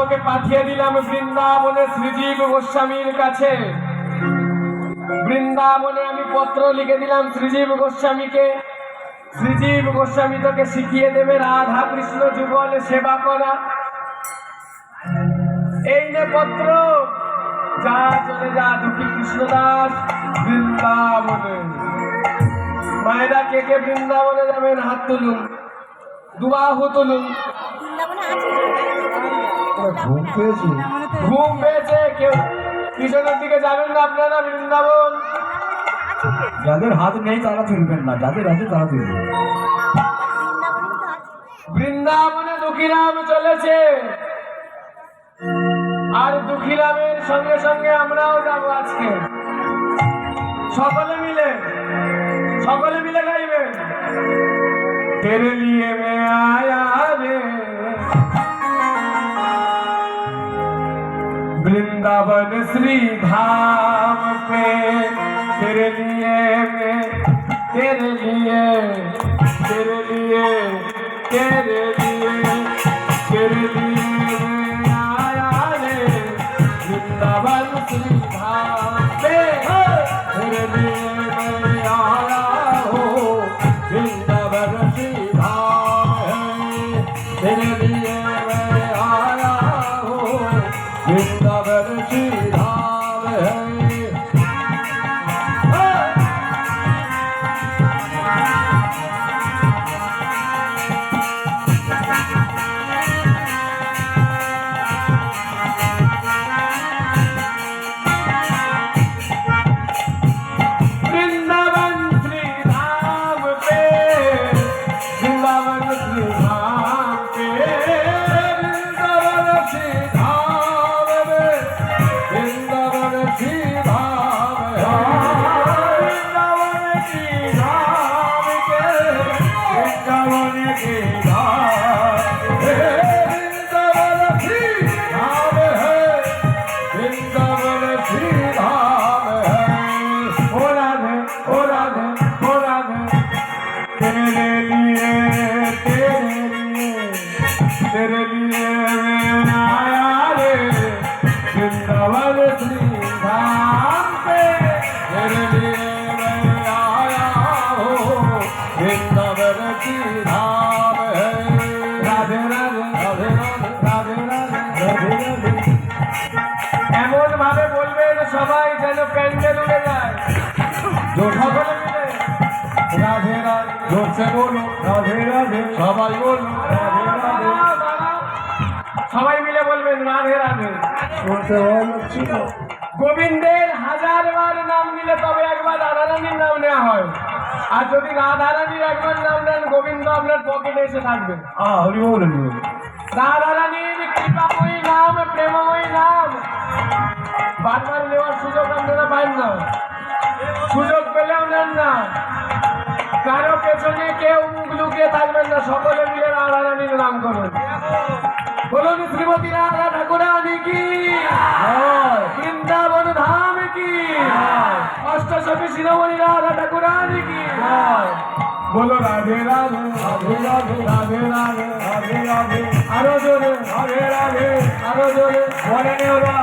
ওকে পাঠিয়ে দিলাম বৃন্দাবনে শ্রীজীব গোস্বামীর কাছে। বৃন্দাবনে আমি পত্র লিখে দিলাম শ্রীজীব গোস্বামীকে। শ্রীজীব গোস্বামী তোকে শিখিয়ে দেবে রাধা কৃষ্ণ যুগল সেবা করা। এই নে পত্র, যা চলে যা দুঃখী কৃষ্ণদাস বৃন্দাবনে। মায়েরা কে কে বৃন্দাবনে যাবেন হাত তুলুন, দুবাহু তুলুন। ঘুম পেয়েছে কেউ পিছনের দিকে যাবেন না আপনারা বৃন্দাবন? যাদের হাত নেই তারা তুলবেন না, যাদের আছে তারা তুলবেন। বৃন্দাবনে দুঃখীরাম চলেছে, আর দুঃখীরামের সঙ্গে সঙ্গে আমরাও যাবো আজকে। সকলে মিলে গাইবেন। तेरे लिए मैं आया रे वृंदावन श्री धाम पे, तेरे लिए मैं तेरे लिए तेरे लिए तेरे लिए तेरे लिए मैं आया रे वृंदावन श्री धाम पे, तेरे लिए मैं आया हूँ वृंदावन श्री धाम है, तेरे लिए मैं आया हूँ वृंदावन श्री धाम है। तेरे लिए मैं आया रे वृंदावन श्री धाम पे, तेरे लिए मैं आया हूँ वृंदावन श्री धाम है। राधे राधे राधे राधे राधे राधे राधे। এমন ভাবে বলবেন সবাই যেন প্যান্ডেল উড়ে যায়। সকলে মিলে রাধে রাধে, জোরসে বলো রাধে রাধে, সবাই বলো রাধে রাধে। সবাই মিলে বলবেন রাধে রাধে। গোবিন্দের 1000 বার নাম নিলে তবে একবার রাধারানীর নাম নেওয়া হয়, আর যদি রাধারানীর একবার নাম নেন গোবিন্দ আপনার পকেটে এসে থাকবে। রাধারানীর কৃপাময়ী নাম, প্রেমময়ী নাম বারবার নেওয়ার সুযোগ আপনারা পান না, সুযোগ পেলেও নেন না। কারো পেছনে কেউ মুখ লুকিয়ে থাকবেন না, সকলে মিলে রাধারানীর নাম করুন। বলুন শ্রীমতী রাধা ঠাকুরানী কি, বৃন্দাবন ধাম কি, অষ্টসখী শিরোমণি রাধা ঠাকুরানী কি। বলো রাধে রাধে রাধে রাধে রাধে রাধে রাধে রাধে, আরো জোরে রাধে রাধে, আরো জোরে বলেন ওরা।